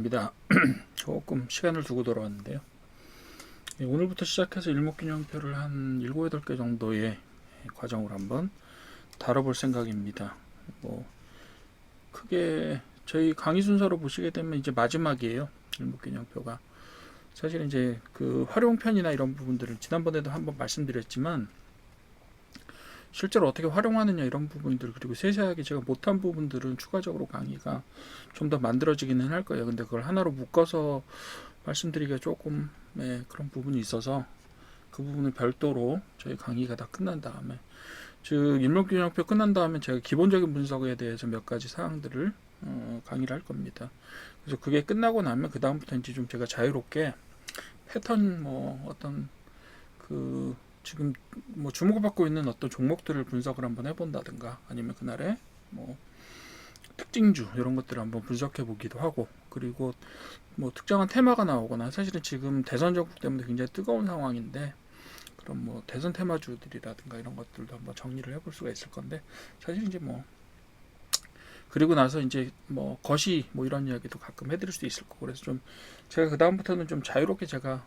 입니다. 조금 시간을 두고 돌아왔는데요. 오늘부터 시작해서 일목균형표를 한 7, 8개 정도의 과정을 한번 다뤄볼 생각입니다. 크게 저희 강의 순서로 보시게 되면 이제 마지막이에요. 일목균형표가. 사실 이제 그 활용편이나 이런 부분들을 지난번에도 한번 말씀드렸지만 실제로 어떻게 활용하느냐 이런 부분들, 그리고 세세하게 제가 못한 부분들은 추가적으로 강의가 좀 더 만들어지기는 할 거예요. 근데 그걸 하나로 묶어서 말씀드리기가 조금 그런 부분이 있어서 그 부분은 별도로 저희 강의가 다 끝난 다음에, 즉 일목균형표 끝난 다음에 제가 기본적인 분석에 대해서 몇 가지 사항들을 강의를 할 겁니다. 그래서 그게 끝나고 나면 그 다음부터 이제 좀 제가 자유롭게 패턴 어떤 지금 주목을 받고 있는 어떤 종목들을 분석을 한번 해본다든가, 아니면 그날의 특징주 이런 것들을 한번 분석해 보기도 하고, 그리고 특정한 테마가 나오거나, 사실은 지금 대선 전국 때문에 굉장히 뜨거운 상황인데 그럼 대선 테마주들이라든가 이런 것들도 한번 정리를 해볼 수가 있을 건데, 사실 이제 그리고 나서 이제 거시 이런 이야기도 가끔 해드릴 수도 있을 거고, 그래서 좀 제가 그 다음부터는 좀 자유롭게 제가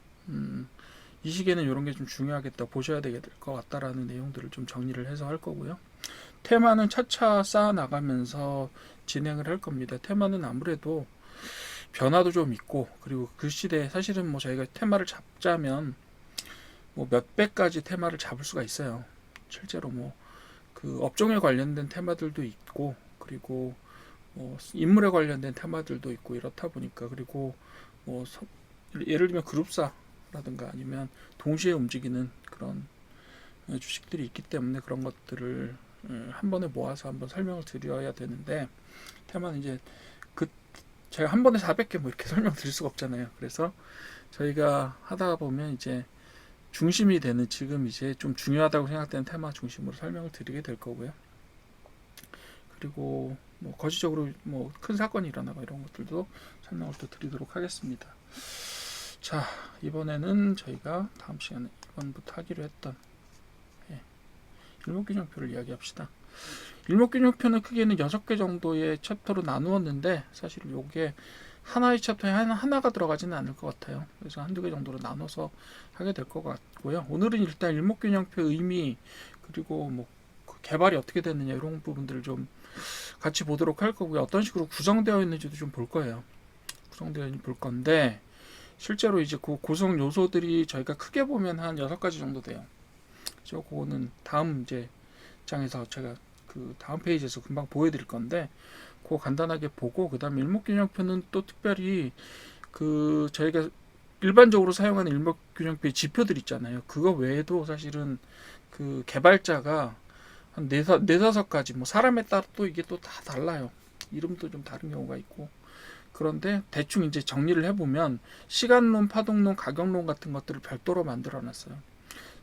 이 시기에는 이런 게 좀 중요하겠다, 보셔야 될 것 같다라는 내용들을 좀 정리를 해서 할 거고요. 테마는 차차 쌓아 나가면서 진행을 할 겁니다. 테마는 아무래도 변화도 좀 있고, 그리고 그 시대에 사실은 저희가 테마를 잡자면 몇백 가지 테마를 잡을 수가 있어요. 실제로 그 업종에 관련된 테마들도 있고, 그리고 인물에 관련된 테마들도 있고, 이렇다 보니까, 그리고 예를 들면 그룹사라든가 아니면 동시에 움직이는 그런 주식들이 있기 때문에 그런 것들을 한 번에 모아서 한번 설명을 드려야 되는데, 테마는 이제 제가 한 번에 400개 이렇게 설명드릴 수가 없잖아요. 그래서 저희가 하다 보면 이제 중심이 되는, 지금 이제 좀 중요하다고 생각되는 테마 중심으로 설명을 드리게 될 거고요. 그리고 거시적으로 큰 사건이 일어나고 이런 것들도 설명을 또 드리도록 하겠습니다. 자, 이번에는 저희가 다음 시간에 이번부터 하기로 했던 일목균형표를 이야기합시다. 일목균형표는 크게는 6개 정도의 챕터로 나누었는데, 사실 이게 하나의 챕터에 하나가 들어가지는 않을 것 같아요. 그래서 한두 개 정도로 나눠서 하게 될 것 같고요. 오늘은 일단 일목균형표 의미, 그리고 그 개발이 어떻게 됐느냐 이런 부분들을 좀 같이 보도록 할 거고요. 어떤 식으로 구성되어 있는지도 좀 볼 거예요. 구성되어 있는지 볼 건데, 실제로 이제 그 구성 요소들이 저희가 크게 보면 한 6가지 정도 돼요. 그거는 다음 이제 장에서 제가 그 다음 페이지에서 금방 보여드릴 건데, 그거 간단하게 보고, 그 다음 일목균형표는 또 특별히 저희가 일반적으로 사용하는 일목균형표의 지표들 있잖아요. 그거 외에도 사실은 그 개발자가 한 4-5가지, 사람에 따라 또 이게 또 다 달라요. 이름도 좀 다른 경우가 있고. 그런데 대충 이제 정리를 해보면 시간론, 파동론, 가격론 같은 것들을 별도로 만들어 놨어요.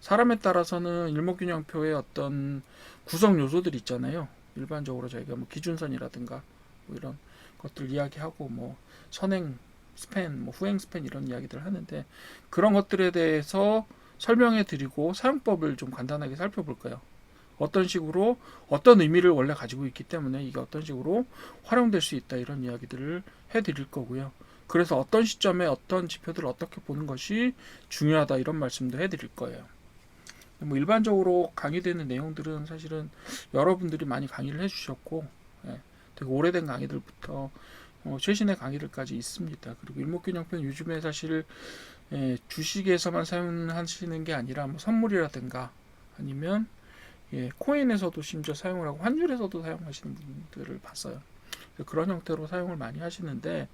사람에 따라서는 일목균형표의 어떤 구성 요소들이 있잖아요. 일반적으로 저희가 기준선이라든가 이런 것들 이야기하고, 선행 스팬, 후행 스팬 이런 이야기들 하는데, 그런 것들에 대해서 설명해 드리고 사용법을 좀 간단하게 살펴볼 거예요. 어떤 식으로 어떤 의미를 원래 가지고 있기 때문에 이게 어떤 식으로 활용될 수 있다, 이런 이야기들을 해 드릴 거고요. 그래서 어떤 시점에 어떤 지표들을 어떻게 보는 것이 중요하다, 이런 말씀도 해 드릴 거예요. 일반적으로 강의되는 내용들은 사실은 여러분들이 많이 강의를 해주셨고, 되게 오래된 강의들부터 최신의 강의들까지 있습니다. 그리고 일목균형표는 요즘에 사실 주식에서만 사용하시는 게 아니라 선물이라든가 아니면 코인에서도 심지어 사용을 하고 환율에서도 사용하시는 분들을 봤어요. 그런 형태로 사용을 많이 하시는데,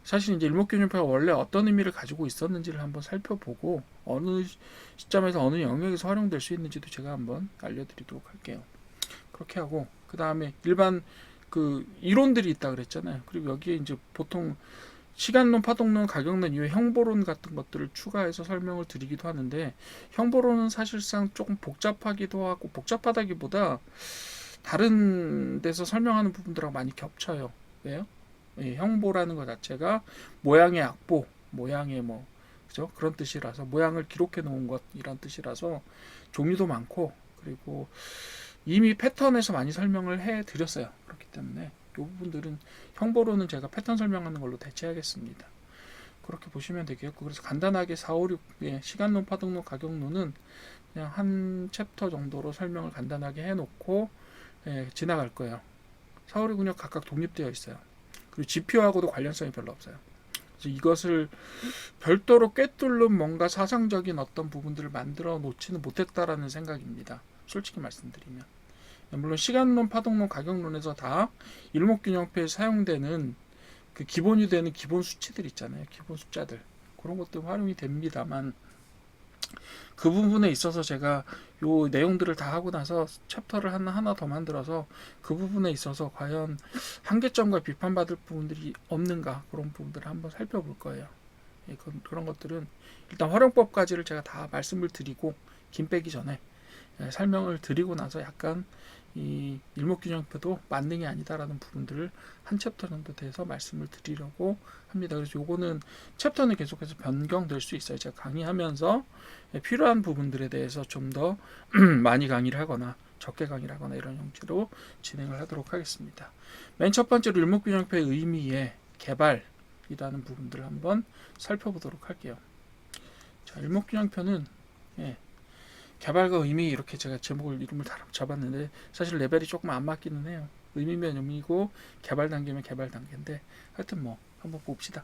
사실 이제 일목균형표가 원래 어떤 의미를 가지고 있었는지를 한번 살펴보고, 어느 시점에서 어느 영역에서 활용될 수 있는지도 제가 한번 알려드리도록 할게요. 그렇게 하고, 그 다음에 일반 이론들이 있다 그랬잖아요. 그리고 여기에 이제 보통 시간론, 파동론, 가격론 이외에 형보론 같은 것들을 추가해서 설명을 드리기도 하는데, 형보론은 사실상 조금 복잡하기도 하고, 복잡하다기보다 다른 데서 설명하는 부분들하고 많이 겹쳐요. 왜요? 형보라는 것 자체가 모양의 악보, 모양의 그죠? 그런 뜻이라서, 모양을 기록해 놓은 것, 이런 뜻이라서 종류도 많고, 그리고 이미 패턴에서 많이 설명을 해 드렸어요. 그렇기 때문에 부분들은 형보로는 제가 패턴 설명하는 걸로 대체하겠습니다. 그렇게 보시면 되겠고, 그래서 간단하게 4, 5, 6의 시간론, 파동론, 가격론은 그냥 한 챕터 정도로 설명을 간단하게 해놓고 지나갈 거예요. 4, 5, 6은 각각 독립되어 있어요. 그리고 지표하고도 관련성이 별로 없어요. 그래서 이것을 별도로 꿰뚫는 뭔가 사상적인 어떤 부분들을 만들어 놓지는 못했다라는 생각입니다. 솔직히 말씀드리면. 물론 시간론, 파동론, 가격론에서 다 일목균형표에 사용되는 그 기본이 되는 기본 수치들 있잖아요. 기본 숫자들. 그런 것도 활용이 됩니다만, 그 부분에 있어서 제가 요 내용들을 다 하고 나서 챕터를 하나 더 만들어서 그 부분에 있어서 과연 한계점과 비판받을 부분들이 없는가, 그런 부분들을 한번 살펴볼 거예요. 그런 것들은 일단 활용법까지를 제가 다 말씀을 드리고, 김 빼기 전에 설명을 드리고 나서 약간 이 일목균형표도 만능이 아니다라는 부분들을 한 챕터 정도 돼서 말씀을 드리려고 합니다. 그래서 요거는 챕터는 계속해서 변경될 수 있어요. 제가 강의하면서 필요한 부분들에 대해서 좀 더 많이 강의를 하거나 적게 강의를 하거나 이런 형태로 진행을 하도록 하겠습니다. 맨 첫 번째로 일목균형표의 의미의 개발이라는 부분들을 한번 살펴보도록 할게요. 자, 일목균형표는 개발과 의미, 이렇게 제가 이름을 다 잡았는데 사실 레벨이 조금 안 맞기는 해요. 의미면 의미고 개발 단계면 개발 단계인데, 하여튼 뭐 한번 봅시다.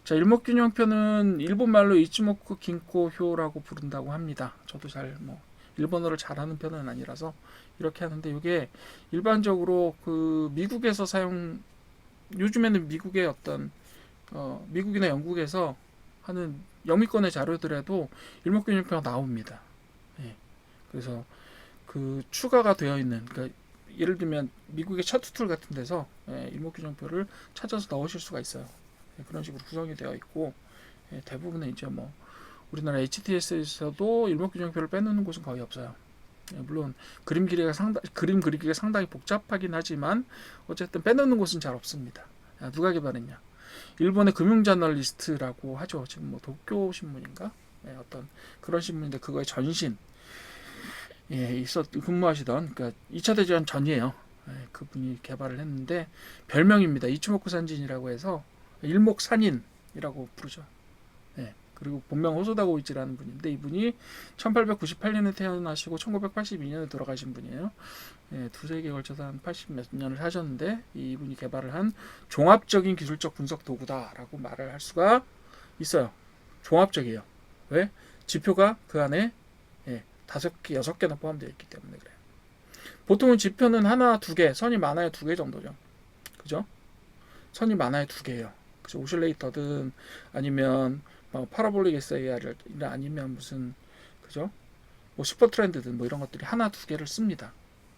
자, 일목균형표는 일본 말로 이츠모쿠 긴코효라고 부른다고 합니다. 저도 잘 일본어를 잘하는 편은 아니라서 이렇게 하는데, 이게 일반적으로 그 미국에서 요즘에는 미국의 어떤 미국이나 영국에서 하는 영미권의 자료들에도 일목균형표가 나옵니다. 그래서 그 추가가 되어 있는, 그러니까 예를 들면 미국의 차트 툴 같은 데서 일목균형표를 찾아서 넣으실 수가 있어요. 그런 식으로 구성이 되어 있고, 대부분의 이제 우리나라 HTS에서도 일목균형표를 빼놓는 곳은 거의 없어요. 물론 그림 그리기가 상당히 복잡하긴 하지만 어쨌든 빼놓는 곳은 잘 없습니다. 누가 개발했냐? 일본의 금융저널리스트라고 하죠. 지금 도쿄 신문인가? 어떤 그런 신문인데, 그거의 전신 근무하시던, 그러니까 2차 대전 전이에요. 그분이 개발을 했는데 별명입니다. 이츠모쿠 산진이라고 해서 일목산인이라고 부르죠. 그리고 본명 호소다 고이치라는 분인데, 이분이 1898년에 태어나시고 1982년에 돌아가신 분이에요. 두세 개에 걸쳐서 한 80 몇 년을 사셨는데, 이분이 개발을 한 종합적인 기술적 분석 도구다라고 말을 할 수가 있어요. 종합적이에요. 왜? 지표가 그 안에 5개, 6개나 포함되어 있기 때문에 그래요. 보통은 지표는 하나, 2개, 선이 많아야 2개 정도죠. 그죠? 선이 많아야 2개예요. 그죠? 오실레이터든 아니면 파라볼릭 SAR을 아니면 무슨, 그죠? 슈퍼 트렌드든 이런 것들이 하나, 2개를 씁니다.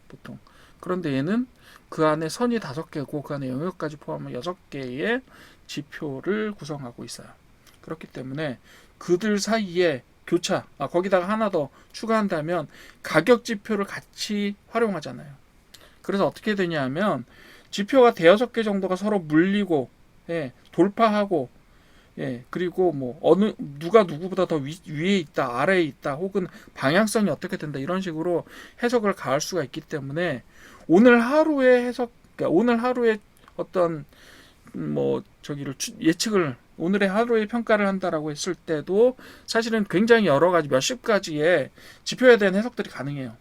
보통. 그런데 얘는 그 안에 선이 5개고 그 안에 영역까지 포함한 6개의 지표를 구성하고 있어요. 그렇기 때문에 그들 사이에 교차, 거기다가 하나 더 추가한다면 가격 지표를 같이 활용하잖아요. 그래서 어떻게 되냐 하면 지표가 대여섯 개 정도가 서로 물리고 돌파하고, 그리고 누가 누구보다 더 위에 있다, 아래에 있다, 혹은 방향성이 어떻게 된다, 이런 식으로 해석을 가할 수가 있기 때문에 오늘 하루의 해석, 그러니까 오늘 하루의 어떤 예측을, 오늘의 하루의 평가를 한다라고 했을 때도 사실은 굉장히 여러 가지, 몇십 가지의 지표에 대한 해석들이 가능해요.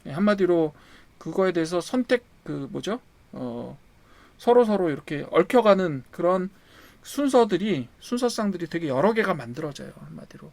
한마디로 그거에 대해서 서로 이렇게 얽혀가는 그런 순서상들이 되게 여러 개가 만들어져요. 한마디로.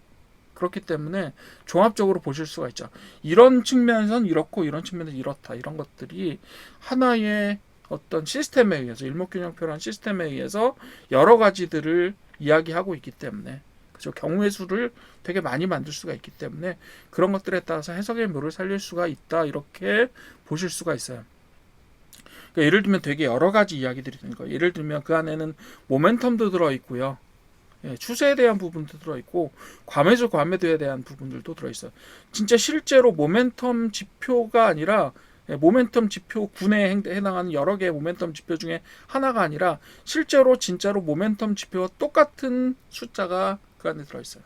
그렇기 때문에 종합적으로 보실 수가 있죠. 이런 측면에서는 이렇고 이런 측면에서 이렇다, 이런 것들이 하나의 어떤 시스템에 의해서, 일목균형표라는 시스템에 의해서 여러 가지들을 이야기하고 있기 때문에, 그죠? 경우의 수를 되게 많이 만들 수가 있기 때문에 그런 것들에 따라서 해석의 묘를 살릴 수가 있다, 이렇게 보실 수가 있어요. 그러니까 예를 들면 되게 여러 가지 이야기들이 되는 거예요. 예를 들면 그 안에는 모멘텀도 들어있고요, 추세에 대한 부분도 들어있고, 과매수 과매도에 대한 부분들도 들어있어요. 진짜 실제로 모멘텀 지표가 아니라, 모멘텀 지표 군에 해당하는 여러 개의 모멘텀 지표 중에 하나가 아니라 실제로 진짜로 모멘텀 지표와 똑같은 숫자가 그 안에 들어있어요.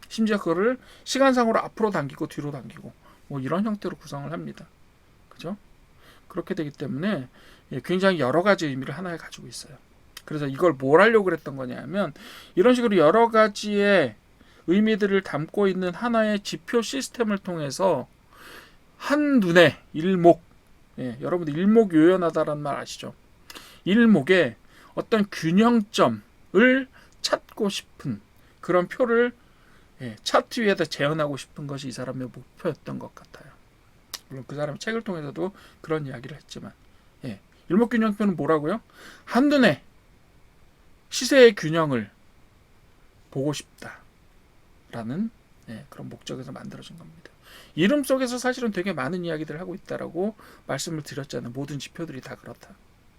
심지어 그거를 시간상으로 앞으로 당기고 뒤로 당기고 이런 형태로 구성을 합니다. 그죠? 그렇게 되기 때문에 굉장히 여러 가지 의미를 하나에 가지고 있어요. 그래서 이걸 뭘 하려고 그랬던 거냐면 이런 식으로 여러 가지의 의미들을 담고 있는 하나의 지표 시스템을 통해서 한눈에 일목, 여러분들 일목요연하다라는 말 아시죠? 일목에 어떤 균형점을 찾고 싶은 그런 표를 차트 위에다 재현하고 싶은 것이 이 사람의 목표였던 것 같아요. 물론 그 사람의 책을 통해서도 그런 이야기를 했지만 일목균형표는 뭐라고요? 한눈에 시세의 균형을 보고 싶다라는 그런 목적에서 만들어진 겁니다. 이름 속에서 사실은 되게 많은 이야기들을 하고 있다라고 말씀을 드렸잖아요. 모든 지표들이 다 그렇다.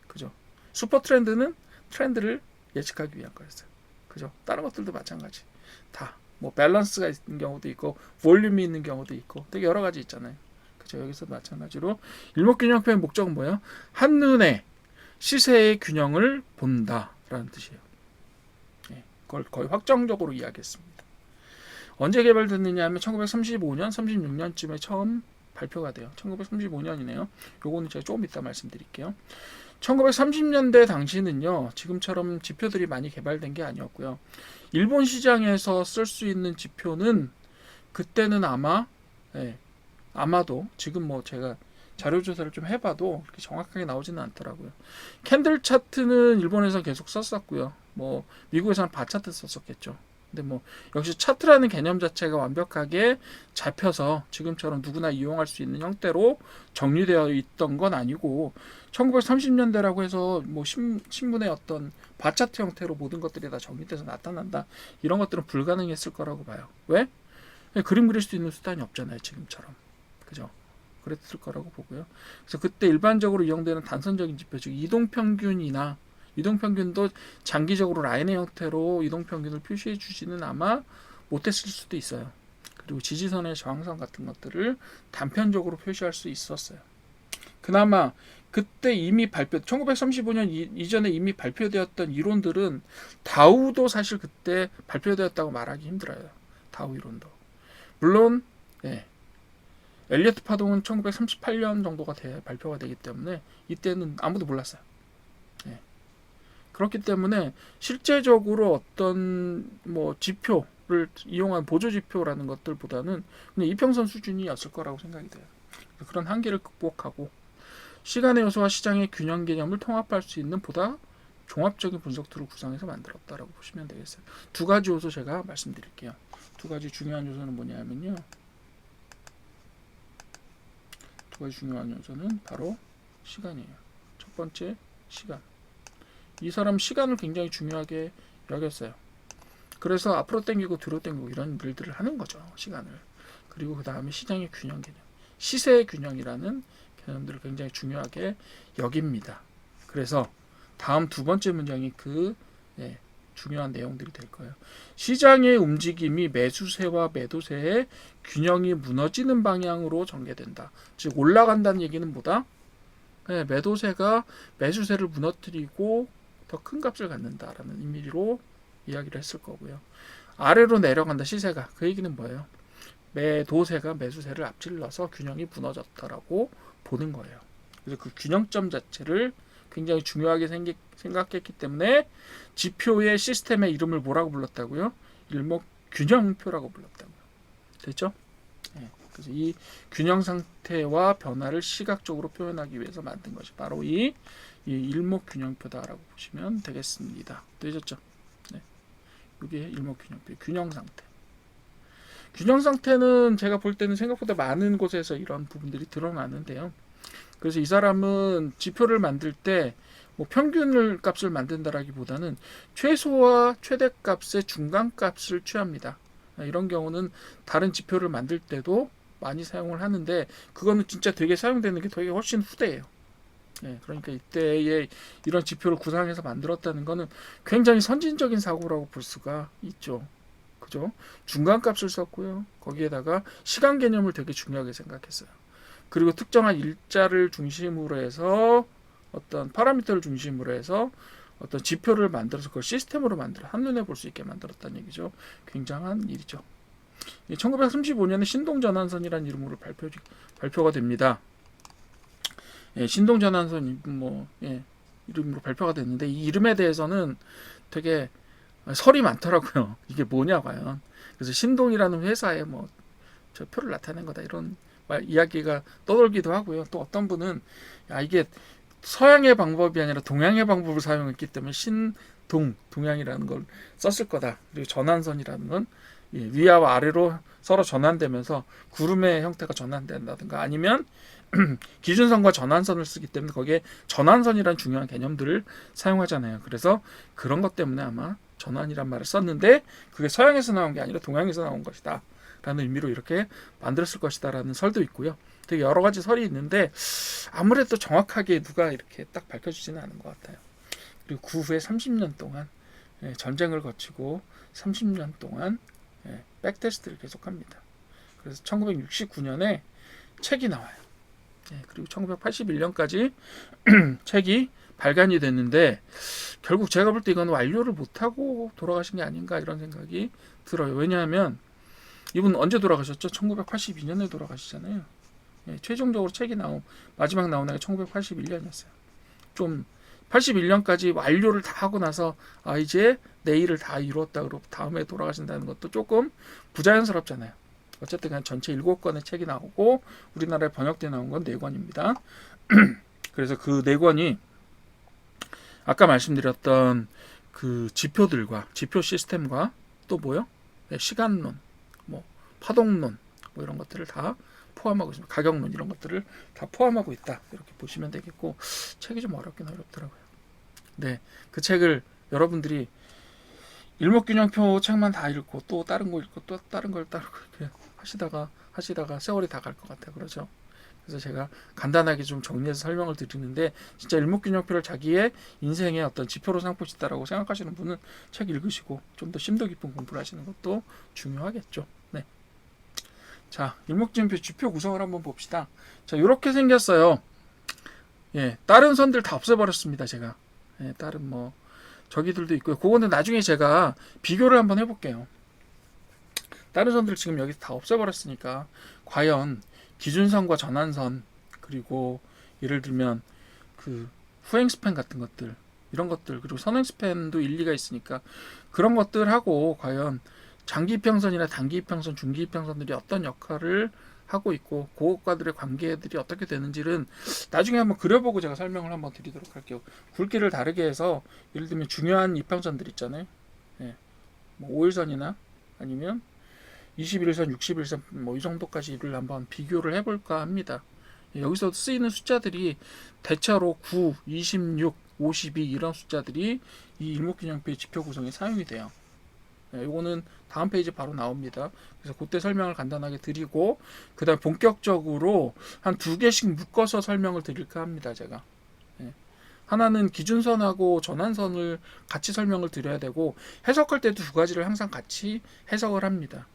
그죠? 슈퍼 트렌드는 트렌드를 예측하기 위한 거였어요. 그죠? 다른 것들도 마찬가지. 다 뭐 밸런스가 있는 경우도 있고 볼륨이 있는 경우도 있고 되게 여러 가지 있잖아요. 그죠? 여기서도 마찬가지로 일목균형표의 목적은 뭐예요? 한눈에 시세의 균형을 본다라는 뜻이에요. 그걸 거의 확정적으로 이야기했습니다. 언제 개발됐느냐 하면 1935년, 36년쯤에 처음 발표가 돼요. 1935년이네요. 요거는 제가 조금 이따 말씀드릴게요. 1930년대 당시는요, 지금처럼 지표들이 많이 개발된 게 아니었고요. 일본 시장에서 쓸 수 있는 지표는 그때는 아마도 지금 뭐 제가 자료 조사를 좀 해봐도 그렇게 정확하게 나오지는 않더라고요. 캔들 차트는 일본에서 계속 썼었고요. 뭐 미국에서는 바 차트 썼었겠죠. 근데 뭐 역시 차트라는 개념 자체가 완벽하게 잡혀서 지금처럼 누구나 이용할 수 있는 형태로 정리되어 있던 건 아니고 1930년대라고 해서 뭐 신문의 어떤 바 차트 형태로 모든 것들이 다 정리돼서 나타난다. 이런 것들은 불가능했을 거라고 봐요. 왜? 그림 그릴 수 있는 수단이 없잖아요. 지금처럼. 그죠? 그랬을 거라고 보고요. 그래서 그때 일반적으로 이용되는 단선적인 지표, 즉 이동평균이나 이동평균도 장기적으로 라인의 형태로 이동평균을 표시해 주지는 아마 못했을 수도 있어요. 그리고 지지선의 저항선 같은 것들을 단편적으로 표시할 수 있었어요. 그나마 그때 이미 1935년 이전에 이미 발표되었던 이론들은 다우도 사실 그때 발표되었다고 말하기 힘들어요. 다우 이론도. 물론 엘리어트 파동은 1938년 정도가 발표가 되기 때문에 이때는 아무도 몰랐어요. 그렇기 때문에 실제적으로 어떤 뭐 지표를 이용한 보조 지표라는 것들보다는 그냥 이평선 수준이었을 거라고 생각이 돼요. 그런 한계를 극복하고 시간의 요소와 시장의 균형 개념을 통합할 수 있는 보다 종합적인 분석 툴을 구성해서 만들었다라고 보시면 되겠어요. 두 가지 요소 제가 말씀드릴게요. 두 가지 중요한 요소는 뭐냐면요. 두 가지 중요한 요소는 바로 시간이에요. 첫 번째, 시간. 이 사람 시간을 굉장히 중요하게 여겼어요. 그래서 앞으로 당기고 뒤로 당기고 이런 일들을 하는 거죠. 시간을. 그리고 그 다음에 시장의 균형 개념. 시세의 균형이라는 개념들을 굉장히 중요하게 여깁니다. 그래서 다음 두 번째 문장이 중요한 내용들이 될 거예요. 시장의 움직임이 매수세와 매도세의 균형이 무너지는 방향으로 전개된다. 즉 올라간다는 얘기는 뭐다? 매도세가 매수세를 무너뜨리고 더 큰 값을 갖는다라는 의미로 이야기를 했을 거고요. 아래로 내려간다 시세가 그 얘기는 뭐예요? 매도세가 매수세를 앞질러서 균형이 무너졌다라고 보는 거예요. 그래서 그 균형점 자체를 굉장히 중요하게 생각했기 때문에 지표의 시스템의 이름을 뭐라고 불렀다고요? 일목균형표라고 불렀다고요. 됐죠? 그래서 이 균형 상태와 변화를 시각적으로 표현하기 위해서 만든 것이 바로 이 일목균형표다라고 보시면 되겠습니다. 되셨죠? 이게 일목균형표, 균형 상태. 균형 상태는 제가 볼 때는 생각보다 많은 곳에서 이런 부분들이 드러나는데요. 그래서 이 사람은 지표를 만들 때 뭐 평균을 값을 만든다라기보다는 최소와 최대값의 중간값을 취합니다. 이런 경우는 다른 지표를 만들 때도 많이 사용을 하는데 그거는 진짜 되게 사용되는 게 되게 훨씬 후대예요. 그러니까 이때에 이런 지표를 구상해서 만들었다는 거는 굉장히 선진적인 사고라고 볼 수가 있죠. 그죠? 중간값을 썼고요. 거기에다가 시간 개념을 되게 중요하게 생각했어요. 그리고 특정한 일자를 중심으로 해서 어떤 파라미터를 중심으로 해서 어떤 지표를 만들어서 그걸 시스템으로 만들어 한눈에 볼 수 있게 만들었다는 얘기죠. 굉장한 일이죠. 1935년에 신동전환선이라는 이름으로 발표가 됩니다. 예, 신동전환선 뭐 예, 이름으로 발표가 됐는데 이 이름에 대해서는 되게 설이 많더라고요. 이게 뭐냐 과연. 그래서 신동이라는 회사에 뭐 저 표를 나타낸 거다 이런 이야기가 떠돌기도 하고요. 또 어떤 분은 야, 이게 서양의 방법이 아니라 동양의 방법을 사용했기 때문에 동양이라는 걸 썼을 거다. 그리고 전환선이라는 건 위아와 아래로 서로 전환되면서 구름의 형태가 전환된다든가 아니면 기준선과 전환선을 쓰기 때문에 거기에 전환선이라는 중요한 개념들을 사용하잖아요. 그래서 그런 것 때문에 아마 전환이란 말을 썼는데 그게 서양에서 나온 게 아니라 동양에서 나온 것이다 라는 의미로 이렇게 만들었을 것이다 라는 설도 있고요. 되게 여러 가지 설이 있는데 아무래도 정확하게 누가 이렇게 딱 밝혀주지는 않은 것 같아요. 그리고 그 후에 30년 동안 전쟁을 거치고 30년 동안 백테스트를 계속합니다. 그래서 1969년에 책이 나와요. 그리고 1981년까지 책이 발간이 됐는데 결국 제가 볼 때 이건 완료를 못하고 돌아가신 게 아닌가 이런 생각이 들어요. 왜냐하면 이분 언제 돌아가셨죠? 1982년에 돌아가시잖아요. 최종적으로 책이 마지막 나온 해가 1981년이었어요. 좀 81년까지 완료를 다 하고 나서 이제 내 일을 다 이루었다 그러고 다음에 돌아가신다는 것도 조금 부자연스럽잖아요. 어쨌든 그냥 전체 7권의 책이 나오고 우리나라에 번역돼 나온 건 4권입니다. 그래서 그 4권이 아까 말씀드렸던 그 지표들과 지표 시스템과 또 뭐요? 시간론, 뭐 파동론 뭐 이런 것들을 다 포함하고 있습니다. 가격론 이런 것들을 다 포함하고 있다. 이렇게 보시면 되겠고 책이 좀 어렵긴 어렵더라고요. 네, 그 책을 여러분들이 일목균형표 책만 다 읽고 또 다른 거 읽고 또 다른 걸 따르고 이렇게 하시다가 세월이 다 갈 것 같아요. 그렇죠? 그래서 제가 간단하게 좀 정리해서 설명을 드리는데 진짜 일목균형표를 자기의 인생의 어떤 지표로 삼고 싶다라고 생각하시는 분은 책 읽으시고 좀 더 심도 깊은 공부를 하시는 것도 중요하겠죠. 네. 자, 일목균형표 지표 구성을 한번 봅시다. 자, 이렇게 생겼어요. 다른 선들 다 없애버렸습니다. 제가. 다른 뭐 저기들도 있고요. 그거는 나중에 제가 비교를 한번 해볼게요. 다른 선들 지금 여기 다 없애버렸으니까 과연 기준선과 전환선 그리고 예를 들면 그 후행 스팬 같은 것들 이런 것들 그리고 선행 스팬도 일리가 있으니까 그런 것들하고 과연 장기 이평선이나 단기 이평선, 중기 이평선들이 어떤 역할을 하고 있고 그것과들의 관계들이 어떻게 되는지는 나중에 한번 그려보고 제가 설명을 한번 드리도록 할게요. 굵기를 다르게 해서 예를 들면 중요한 이평선들 있잖아요. 뭐 5일선이나 아니면 21선, 61선 뭐 이 정도까지를 한번 비교를 해볼까 합니다. 여기서 쓰이는 숫자들이 대체로 9, 26, 52 이런 숫자들이 이 일목균형표의 지표 구성에 사용이 돼요. 이거는 다음 페이지 바로 나옵니다. 그래서 그때 설명을 간단하게 드리고 그 다음 본격적으로 한 2개씩 묶어서 설명을 드릴까 합니다. 제가 하나는 기준선하고 전환선을 같이 설명을 드려야 되고 해석할 때도 2가지를 항상 같이 해석을 합니다.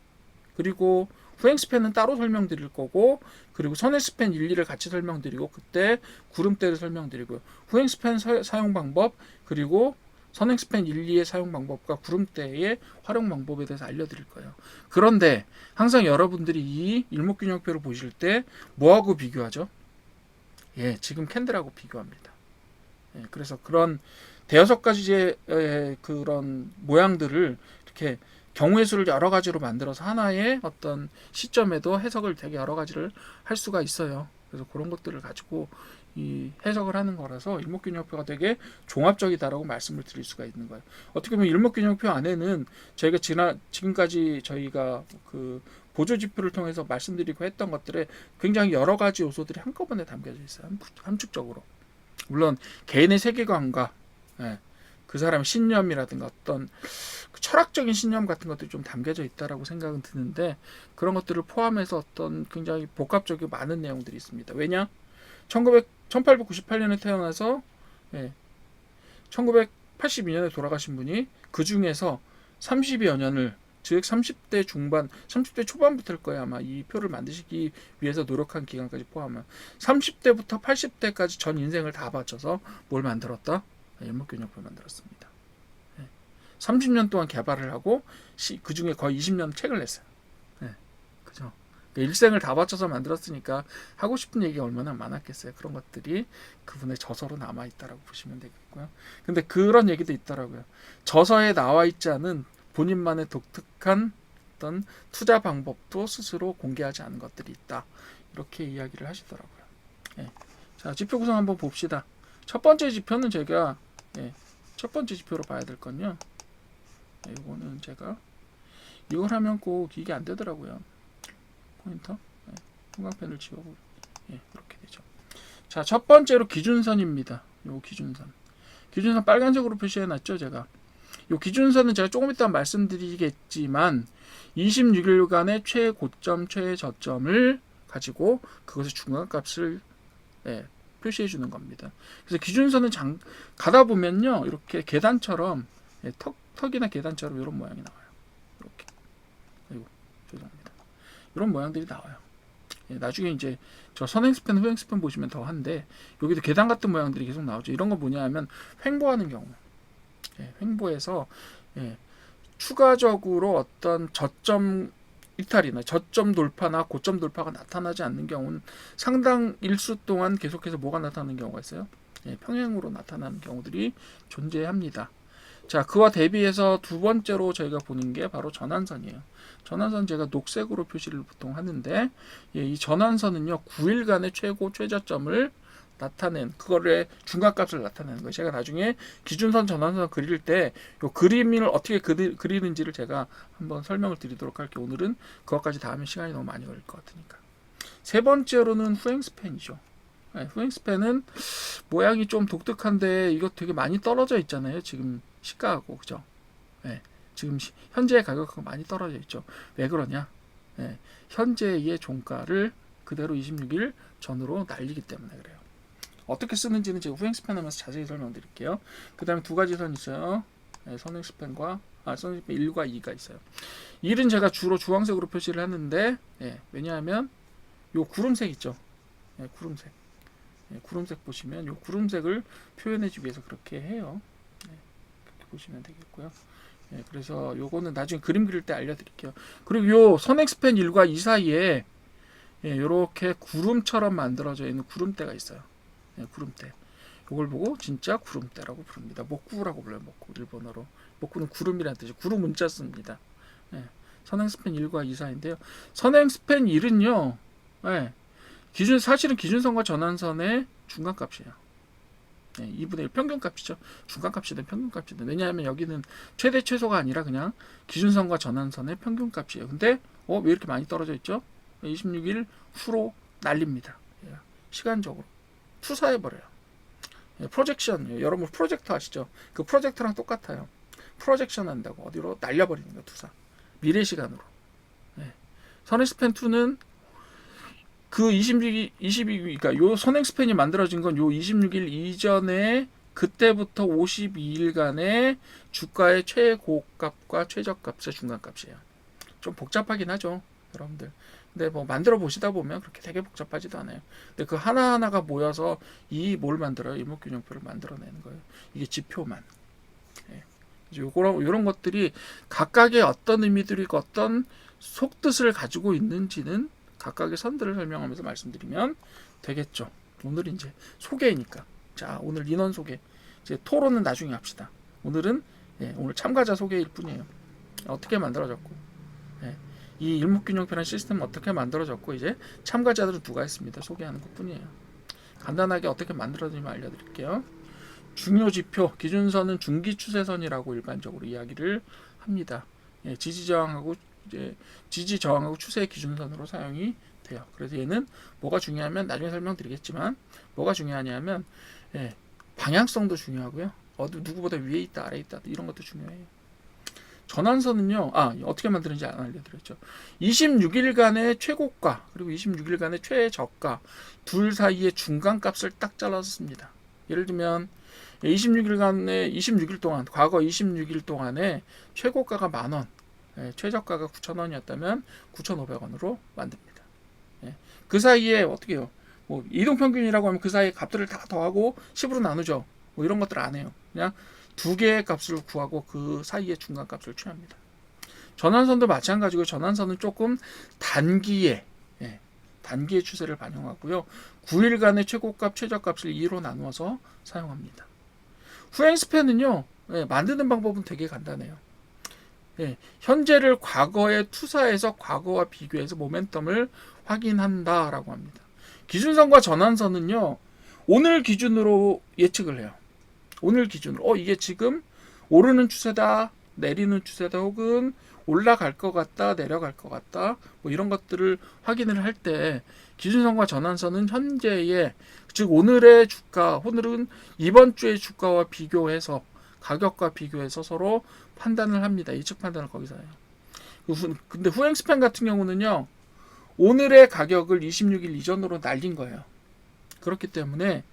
그리고 후행 스팬은 따로 설명드릴 거고 그리고 선행 스팬 1, 2를 같이 설명드리고 그때 구름대를 설명드리고요. 후행 스팬 사용 방법 그리고 선행 스팬 1, 2의 사용 방법과 구름대의 활용 방법에 대해서 알려드릴 거예요. 그런데 항상 여러분들이 이 일목균형표를 보실 때 뭐하고 비교하죠? 지금 캔들하고 비교합니다. 그래서 그런 대여섯 가지의 그런 모양들을 이렇게 경우의 수를 여러 가지로 만들어서 하나의 어떤 시점에도 해석을 되게 여러 가지를 할 수가 있어요. 그래서 그런 것들을 가지고 이 해석을 하는 거라서 일목균형표가 되게 종합적이다라고 말씀을 드릴 수가 있는 거예요. 어떻게 보면 일목균형표 안에는 저희가 지금까지 저희가 그 보조지표를 통해서 말씀드리고 했던 것들에 굉장히 여러 가지 요소들이 한꺼번에 담겨져 있어요. 함축적으로. 물론 개인의 세계관과 그 사람의 신념이라든가 어떤 철학적인 신념 같은 것들이 좀 담겨져 있다라고 생각은 드는데 그런 것들을 포함해서 어떤 굉장히 복합적이고 많은 내용들이 있습니다. 왜냐? 1898년에 태어나서 1982년에 돌아가신 분이 그 중에서 30여 년을 즉 30대 중반, 30대 초반부터일 거예요. 아마 이 표를 만드시기 위해서 노력한 기간까지 포함하면 30대부터 80대까지 전 인생을 다 바쳐서 뭘 만들었다? 일목균형표를 만들었습니다. 30년 동안 개발을 하고 그 중에 거의 20년 책을 냈어요. 그죠? 일생을 다 바쳐서 만들었으니까 하고 싶은 얘기가 얼마나 많았겠어요. 그런 것들이 그분의 저서로 남아 있다라고 보시면 되겠고요. 근데 그런 얘기도 있더라고요. 저서에 나와 있지 않은 본인만의 독특한 어떤 투자 방법도 스스로 공개하지 않은 것들이 있다. 이렇게 이야기를 하시더라고요. 예. 자, 지표 구성 한번 봅시다. 첫 번째 지표는 제가 첫 번째 지표로 봐야 될 건요. 이거는 제가 이걸 하면 꼭 이게 안 되더라고요. 포인터, 형광펜을 지워버려. 이렇게 되죠. 자, 첫 번째로 기준선입니다. 요 기준선. 기준선 빨간색으로 표시해놨죠, 제가. 요 기준선은 제가 조금 이따 말씀드리겠지만 26일간의 최고점, 최저점을 가지고 그것의 중간값을 표시해 주는 겁니다. 그래서 기준선은 가다 보면요, 이렇게 계단처럼 턱이나 계단처럼 이런 모양이 나와요. 이렇게. 아이고, 죄송합니다. 이런 모양들이 나와요. 나중에 이제 저 선행스팬, 후행스팬 보시면 더 한데 여기도 계단 같은 모양들이 계속 나오죠. 이런 건 뭐냐 하면 횡보하는 경우, 횡보해서 추가적으로 어떤 저점 이탈이나 저점 돌파나 고점 돌파가 나타나지 않는 경우는 상당 일수 동안 계속해서 뭐가 나타나는 경우가 있어요. 평행으로 나타나는 경우들이 존재합니다. 자, 그와 대비해서 두 번째로 저희가 보는 게 바로 전환선이에요. 전환선 제가 녹색으로 표시를 보통 하는데 이 전환선은요 9일간의 최고 최저점을 나타낸 그거를 중간값을 나타내는 거예요. 제가 나중에 기준선 전환선 그릴 때 이 그림을 어떻게 그리는지를 제가 한번 설명을 드리도록 할게요. 오늘은 그것까지 다 하면 시간이 너무 많이 걸릴 것 같으니까. 세 번째로는 후행스팬이죠. 후행스팬은 모양이 좀 독특한데 이거 되게 많이 떨어져 있잖아요. 지금 시가하고 그죠? 지금 현재의 가격하고 많이 떨어져 있죠. 왜 그러냐? 현재의 종가를 그대로 26일 전으로 날리기 때문에 그래요. 어떻게 쓰는지는 제가 후행스팬 하면서 자세히 설명드릴게요. 그 다음에 두 가지 선 있어요. 선행스팬과 선행스팬 1과 2가 있어요. 1은 제가 주로 주황색으로 표시를 하는데 왜냐하면 요 구름색 있죠. 구름색. 구름색 보시면 요 구름색을 표현하기 위해서 그렇게 해요. 그렇게 보시면 되겠고요. 그래서 요거는 나중에 그림 그릴 때 알려드릴게요. 그리고 요 선행스팬 1과 2 사이에 요렇게 구름처럼 만들어져 있는 구름대가 있어요. 구름대. 이걸 보고 진짜 구름대라고 부릅니다. 목구라고 불러요. 목구. 일본어로. 목구는 구름이라는 뜻이죠. 구름 문자 씁니다. 선행스팬 1과 2 사이인데요. 선행스팬 1은요. 사실은 기준선과 전환선의 중간값이에요. 2분의 1 평균값이죠. 중간값이든 평균값이든. 왜냐하면 여기는 최대 최소가 아니라 그냥 기준선과 전환선의 평균값이에요. 근데 왜 이렇게 많이 떨어져 있죠? 26일 후로 날립니다. 시간적으로 투사해버려요. 프로젝션, 여러분 프로젝터 아시죠? 그 프로젝터랑 똑같아요. 프로젝션 한다고 어디로 날려버리는 거 투사. 미래 시간으로. 선행스팬2는 그 22, 그러니까 요 선행스팬이 만들어진 건 요 26일 이전에 그때부터 52일간의 주가의 최고값과 최저값의 중간값이에요. 좀 복잡하긴 하죠, 여러분들. 근데 뭐 만들어 보시다 보면 그렇게 되게 복잡하지도 않아요. 근데 그 하나하나가 모여서 뭘 만들어요? 일목균형표를 만들어내는 거예요. 이게 지표만. 요런 것들이 각각의 어떤 의미들이 어떤 속뜻을 가지고 있는지는 각각의 선들을 설명하면서 말씀드리면 되겠죠. 오늘 이제 소개니까. 자, 오늘 인원 소개. 이제 토론은 나중에 합시다. 오늘은 오늘 참가자 소개일 뿐이에요. 어떻게 만들어졌고, 이 일목균형표라는 시스템은 어떻게 만들어졌고, 이제 참가자들은 누가 있습니다. 소개하는 것뿐이에요. 간단하게 어떻게 만들어지면 알려드릴게요. 중요 지표 기준선은 중기 추세선이라고 일반적으로 이야기를 합니다. 지지 저항하고 추세 기준선으로 사용이 돼요. 그래서 얘는 뭐가 중요하면 나중에 설명드리겠지만 뭐가 중요하냐면 방향성도 중요하고요. 누구보다 위에 있다 아래에 있다 이런 것도 중요해요. 전환선은요. 어떻게 만드는지 안 알려드렸죠. 26일간의 최고가 그리고 26일간의 최저가 둘 사이의 중간값을 딱 잘라서 씁니다. 예를 들면 26일 동안 과거 26일 동안에 최고가가 10,000원 최저가가 9,000원이었다면 9,500원으로 만듭니다. 그 사이에 어떻게 해요? 뭐 이동평균이라고 하면 그 사이에 값들을 다 더하고 10으로 나누죠. 뭐 이런 것들 안 해요. 그냥 두 개의 값을 구하고 그 사이의 중간값을 취합니다. 전환선도 마찬가지고 전환선은 조금 단기에 단기의 추세를 반영하고요. 9일간의 최고값, 최저값을 2로 나누어서 사용합니다. 후행 스팬은요, 만드는 방법은 되게 간단해요. 현재를 과거에 투사해서 과거와 비교해서 모멘텀을 확인한다라고 합니다. 기준선과 전환선은요, 오늘 기준으로 예측을 해요. 오늘 기준으로 이게 지금 오르는 추세다, 내리는 추세다, 혹은 올라갈 것 같다, 내려갈 것 같다, 뭐 이런 것들을 확인을 할 때 기준선과 전환선은 현재의, 즉 오늘의 주가, 오늘은 이번 주의 주가와 비교해서, 가격과 비교해서 서로 판단을 합니다. 예측 판단을 거기서 해요. 근데 후행 스팬 같은 경우는요, 오늘의 가격을 26일 이전으로 날린 거예요. 그렇기 때문에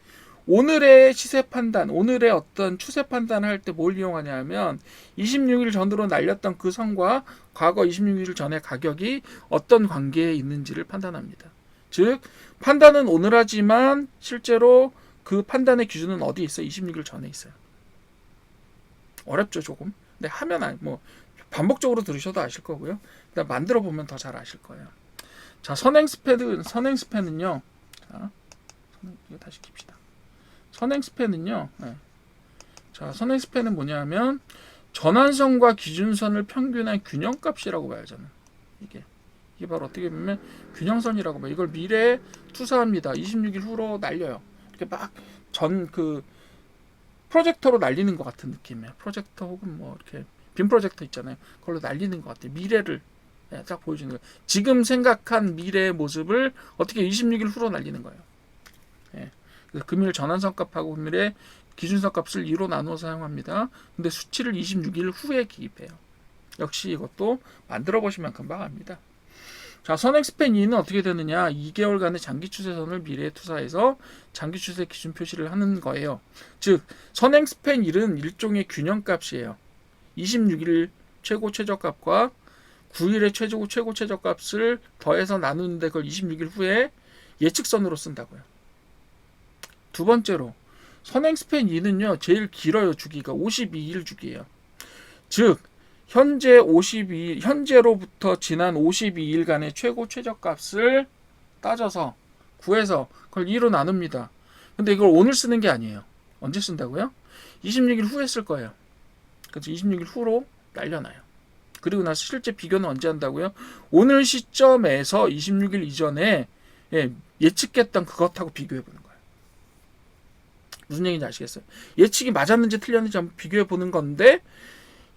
오늘의 시세 판단, 오늘의 어떤 추세 판단을 할 때 뭘 이용하냐 하면 26일 전으로 날렸던 그 선과 과거 26일 전의 가격이 어떤 관계에 있는지를 판단합니다. 즉 판단은 오늘 하지만 실제로 그 판단의 기준은 어디에 있어요? 26일 전에 있어요. 어렵죠 조금. 근데 하면 뭐 반복적으로 들으셔도 아실 거고요. 일단 만들어 보면 더 잘 아실 거예요. 자, 선행 스팬은요. 자, 이거 다시 킵시다. 선행 스팬은요. 자, 선행 스팬은 뭐냐면 전환선과 기준선을 평균한 균형값이라고 봐요, 저는. 이게 바로 어떻게 보면 균형선이라고 봐요. 이걸 미래에 투사합니다. 26일 후로 날려요. 이렇게 막 그 프로젝터로 날리는 것 같은 느낌이에요. 프로젝터 혹은 뭐 이렇게 빔 프로젝터 있잖아요. 그걸로 날리는 것 같아요. 미래를 딱 보여주는 거예요. 지금 생각한 미래의 모습을 어떻게 26일 후로 날리는 거예요. 금일 전환선값하고 금일의 기준선값을 2로 나누어 사용합니다. 근데 수치를 26일 후에 기입해요. 역시 이것도 만들어 보시면 금방 압니다. 자, 선행 스팬 2는 어떻게 되느냐? 2개월간의 장기 추세선을 미래에 투사해서 장기 추세 기준 표시를 하는 거예요. 즉 선행 스팬 1은 일종의 균형값이에요. 26일 최고 최저값과 9일의 최고 최저값을 더해서 나누는데 그걸 26일 후에 예측선으로 쓴다고요. 두 번째로 선행 스팬 2는요 제일 길어요. 주기가 52일 주기예요. 즉 현재로부터 지난 52일간의 최고 최저값을 따져서 구해서 그걸 2로 나눕니다. 근데 이걸 오늘 쓰는 게 아니에요. 언제 쓴다고요? 26일 후에 쓸 거예요. 그래서 26일 후로 날려놔요. 그리고 나서 실제 비교는 언제 한다고요? 오늘 시점에서 26일 이전에 예측했던 그것하고 비교해보는 거예요. 무슨 얘기인지 아시겠어요? 예측이 맞았는지 틀렸는지 한번 비교해보는 건데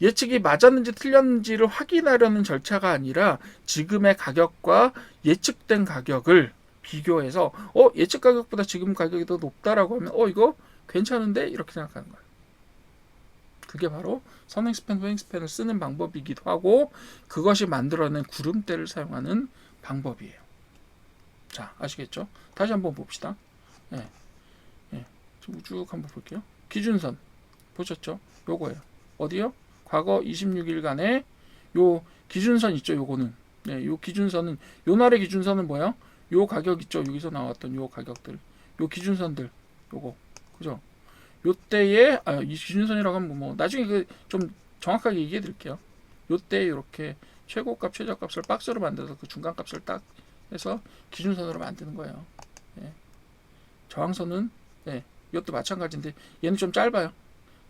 예측이 맞았는지 틀렸는지를 확인하려는 절차가 아니라 지금의 가격과 예측된 가격을 비교해서 예측 가격보다 지금 가격이 더 높다라고 하면 이거 괜찮은데? 이렇게 생각하는 거예요. 그게 바로 선행 스팬, 후행 스팬을 쓰는 방법이기도 하고 그것이 만들어낸 구름대를 사용하는 방법이에요. 자, 아시겠죠? 다시 한번 봅시다. 쭉 한번 볼게요. 기준선 보셨죠? 요거예요. 어디요? 과거 26일간의 요 기준선 있죠? 요거는 요 기준선은 요 날의 기준선은 뭐야? 요 가격 있죠? 여기서 나왔던 요 가격들, 요 기준선들, 요거 그죠? 요때에 이 기준선이라고 하면 뭐 나중에 좀 정확하게 얘기해 드릴게요. 요때 이렇게 최고값, 최저값을 박스로 만들어서 그 중간값을 딱 해서 기준선으로 만드는 거예요. 저항선은 이것도 마찬가지인데 얘는 좀 짧아요.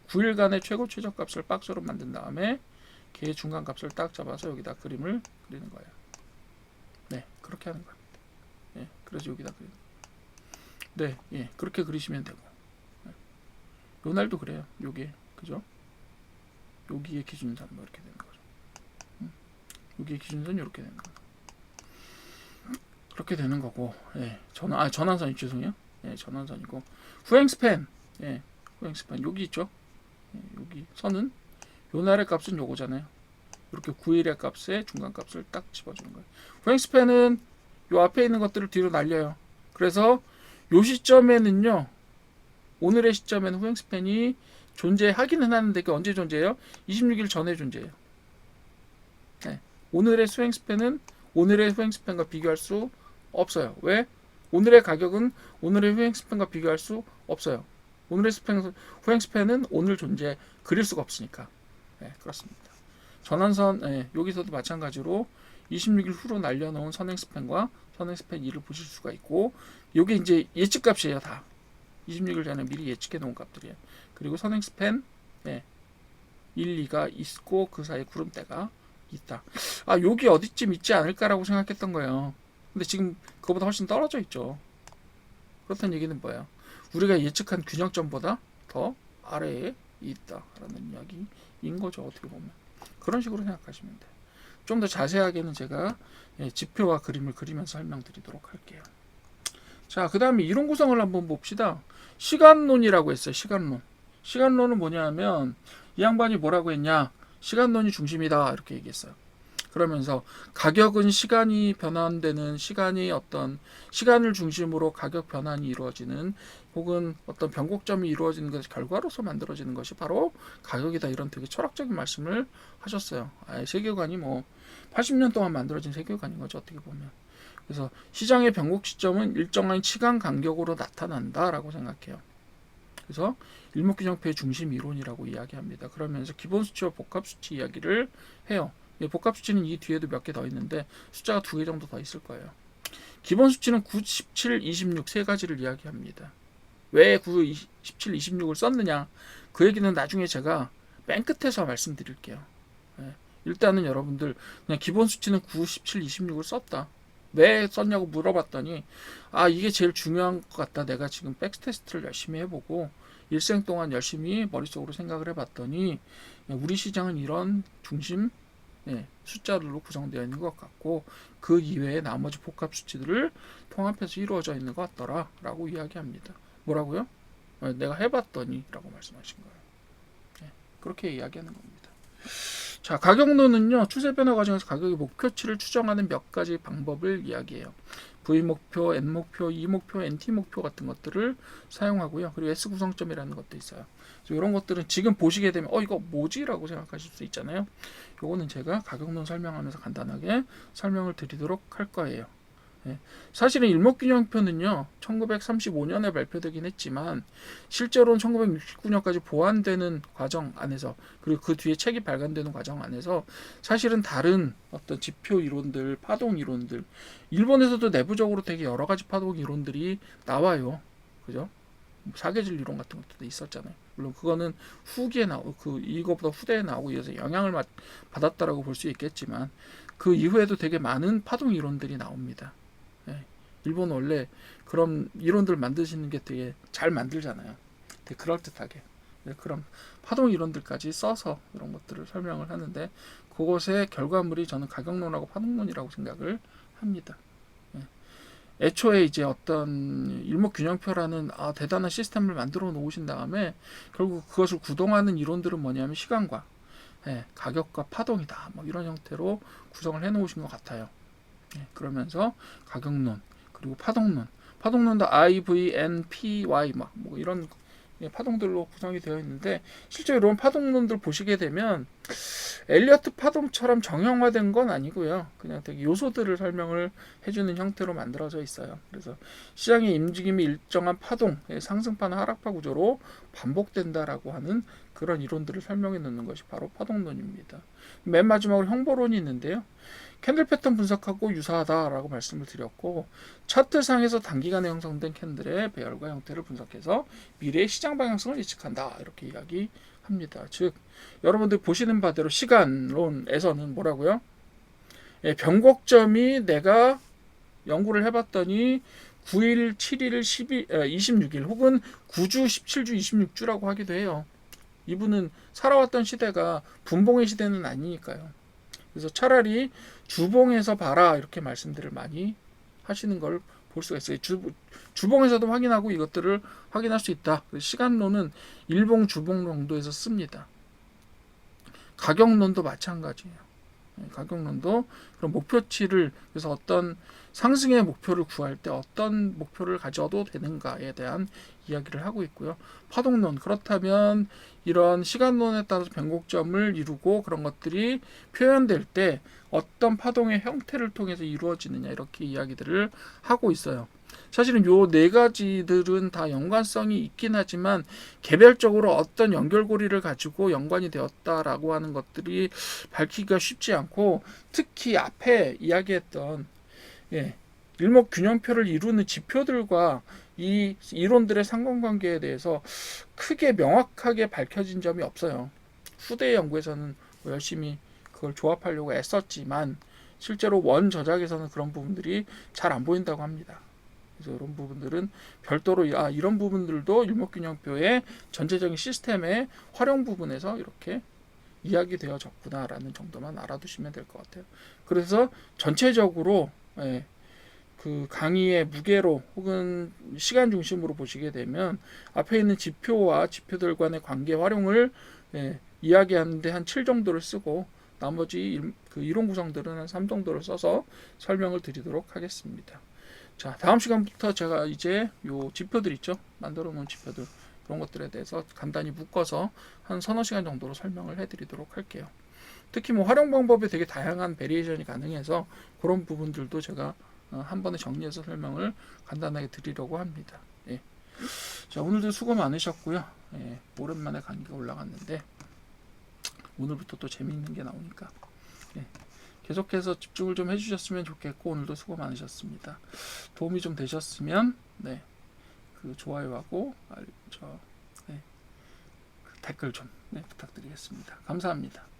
9일간의 최고 최저값을 박스로 만든 다음에 걔의 중간값을 딱 잡아서 여기다 그림을 그리는 거예요. 그렇게 하는 거예요. 그래서 여기다 그리는 거예요. 그렇게 그리시면 되고 요 날도 그래요. 요게 그죠? 여기의 기준선 뭐 이렇게 되는 거죠. 여기의 기준선 이렇게 되는 거죠. 그렇게 되는 거고 전환선이 죄송해요. 전환선이고 후행 스팬 후행 스팬 여기 있죠. 여기 선은 요 날의 값은 요거잖아요. 이렇게 9일의 값에 중간값을 딱 집어주는 거예요. 후행 스팬은 요 앞에 있는 것들을 뒤로 날려요. 그래서 요 시점에는요 오늘의 시점에는 후행 스팬이 존재하기는 하는데 그 언제 존재해요? 26일 전에 존재해요. 오늘의 후행 스팬은 오늘의 후행 스팬과 비교할 수 없어요. 왜? 오늘의 가격은 오늘의 후행 스팬과 비교할 수 없어요. 오늘의 후행 스팬은 오늘 그릴 수가 없으니까. 그렇습니다. 전환선 여기서도 마찬가지로 26일 후로 날려놓은 선행스팬과 선행스팬 2를 보실 수가 있고, 요게 이제 예측값이에요. 다 26일 전에 미리 예측해 놓은 값들이에요. 그리고 선행스팬 1, 2가 있고 그 사이에 구름대가 있다. 아, 여기 어디쯤 있지 않을까라고 생각했던 거예요. 근데 지금 그거보다 훨씬 떨어져 있죠. 그렇다는 얘기는 뭐예요? 우리가 예측한 균형점보다 더 아래에 있다라는 이야기인 거죠. 어떻게 보면 그런 식으로 생각하시면 돼요. 좀 더 자세하게는 제가 지표와 그림을 그리면서 설명드리도록 할게요. 자, 그 다음에 이론 구성을 한번 봅시다. 시간론이라고 했어요. 시간론은 뭐냐면 이 양반이 뭐라고 했냐, 시간론이 중심이다 이렇게 얘기했어요. 그러면서 가격은 시간이 변환되는, 시간이 어떤 시간을 중심으로 가격 변환이 이루어지는, 혹은 어떤 변곡점이 이루어지는 것의 결과로서 만들어지는 것이 바로 가격이다, 이런 되게 철학적인 말씀을 하셨어요. 세계관이 뭐 80년 동안 만들어진 세계관인 거죠, 어떻게 보면. 그래서 시장의 변곡 시점은 일정한 시간 간격으로 나타난다라고 생각해요. 그래서 일목균형표의 중심 이론이라고 이야기합니다. 그러면서 기본 수치와 복합 수치 이야기를 해요. 복합 수치는 이 뒤에도 몇 개 더 있는데 숫자가 2개 정도 더 있을 거예요. 기본 수치는 9, 17, 26 세 가지를 이야기합니다. 왜 9, 17, 26을 썼느냐, 그 얘기는 나중에 제가 맨 끝에서 말씀드릴게요. 일단은 여러분들 그냥 기본 수치는 9, 17, 26을 썼다. 왜 썼냐고 물어봤더니 이게 제일 중요한 것 같다. 내가 지금 백테스트를 열심히 해보고 일생 동안 열심히 머릿속으로 생각을 해봤더니 우리 시장은 이런 중심 숫자들로 구성되어 있는 것 같고 그 이외에 나머지 복합 수치들을 통합해서 이루어져 있는 것 같더라 라고 이야기합니다. 뭐라고요? 내가 해봤더니 라고 말씀하신 거예요. 그렇게 이야기하는 겁니다. 자, 가격론은요, 추세 변화 과정에서 가격의 목표치를 추정하는 몇 가지 방법을 이야기해요. V목표, N목표, E목표, NT목표 같은 것들을 사용하고요. 그리고 S구성점이라는 것도 있어요. 이런 것들은 지금 보시게 되면 이거 뭐지? 라고 생각하실 수 있잖아요. 요거는 제가 가격론 설명하면서 간단하게 설명을 드리도록 할 거예요. 사실은 일목균형표는요 1935년에 발표되긴 했지만 실제로는 1969년까지 보완되는 과정 안에서, 그리고 그 뒤에 책이 발간되는 과정 안에서 사실은 다른 어떤 지표 이론들, 파동 이론들, 일본에서도 내부적으로 되게 여러 가지 파동 이론들이 나와요. 그죠? 사계절 이론 같은 것도 있었잖아요. 물론 그거는 후기에 이거보다 후대에 나오고 이어서 영향을 받았다라고 볼 수 있겠지만 그 이후에도 되게 많은 파동 이론들이 나옵니다. 일본 원래 그런 이론들 만드시는 게 되게 잘 만들잖아요. 되게 그럴듯하게. 그런 파동 이론들까지 써서 이런 것들을 설명을 하는데 그것의 결과물이 저는 가격론하고 파동론이라고 생각을 합니다. 애초에 이제 어떤 일목균형표라는 대단한 시스템을 만들어 놓으신 다음에 결국 그것을 구동하는 이론들은 뭐냐면 시간과 가격과 파동이다, 뭐 이런 형태로 구성을 해 놓으신 것 같아요. 그러면서 가격론 그리고 파동론도 I, V, N, P, Y 뭐 이런 파동들로 구성이 되어 있는데 실제 이런 파동론들 보시게 되면 엘리어트 파동처럼 정형화된 건 아니고요. 그냥 되게 요소들을 설명을 해주는 형태로 만들어져 있어요. 그래서 시장의 움직임이 일정한 파동, 상승파나 하락파 구조로 반복된다라고 하는 그런 이론들을 설명해 놓는 것이 바로 파동론입니다. 맨 마지막으로 형보론이 있는데요. 캔들 패턴 분석하고 유사하다라고 말씀을 드렸고, 차트상에서 단기간에 형성된 캔들의 배열과 형태를 분석해서 미래의 시장 방향성을 예측한다, 이렇게 이야기합니다. 즉 여러분들 보시는 바대로 시간론에서는 뭐라고요? 변곡점이 내가 연구를 해봤더니 9일, 7일, 26일 혹은 9주, 17주, 26주라고 하기도 해요. 이분은 살아왔던 시대가 분봉의 시대는 아니니까요. 그래서 차라리 주봉에서 봐라, 이렇게 말씀들을 많이 하시는 걸 볼 수가 있어요. 주봉에서도 확인하고 이것들을 확인할 수 있다. 시간론은 일봉, 주봉 정도에서 씁니다. 가격론도 마찬가지예요. 가격론도 그런 목표치를, 그래서 어떤 상승의 목표를 구할 때 어떤 목표를 가져도 되는가에 대한 이야기를 하고 있고요. 파동론, 그렇다면 이런 시간론에 따라서 변곡점을 이루고 그런 것들이 표현될 때 어떤 파동의 형태를 통해서 이루어지느냐, 이렇게 이야기들을 하고 있어요. 사실은 요 네 가지들은 다 연관성이 있긴 하지만 개별적으로 어떤 연결고리를 가지고 연관이 되었다라고 하는 것들이 밝히기가 쉽지 않고, 특히 앞에 이야기했던 예, 일목균형표를 이루는 지표들과 이 이론들의 상관관계에 대해서 크게 명확하게 밝혀진 점이 없어요. 후대 연구에서는 뭐 열심히 그걸 조합하려고 애썼지만 실제로 원 저작에서는 그런 부분들이 잘 안 보인다고 합니다. 그래서 이런 부분들은 별도로 이런 부분들도 일목균형표의 전체적인 시스템의 활용 부분에서 이렇게 이야기되어졌구나라는 정도만 알아두시면 될 것 같아요. 그래서 전체적으로 그 강의의 무게로 혹은 시간 중심으로 보시게 되면 앞에 있는 지표와 지표들 간의 관계 활용을 이야기하는데 한 7 정도를 쓰고, 나머지 그 이론 구성들은 한 3 정도를 써서 설명을 드리도록 하겠습니다. 자, 다음 시간부터 제가 이제 요 지표들 있죠? 만들어 놓은 지표들, 그런 것들에 대해서 간단히 묶어서 한 서너 시간 정도로 설명을 해드리도록 할게요. 특히 뭐 활용 방법이 되게 다양한 베리에이션이 가능해서 그런 부분들도 제가 한 번에 정리해서 설명을 간단하게 드리려고 합니다. 예. 자, 오늘도 수고 많으셨고요. 예, 오랜만에 강의가 올라갔는데 오늘부터 또 재미있는 게 나오니까 예, 계속해서 집중을 좀 해주셨으면 좋겠고, 오늘도 수고 많으셨습니다. 도움이 좀 되셨으면 그 좋아요하고 그 댓글 좀 부탁드리겠습니다. 감사합니다.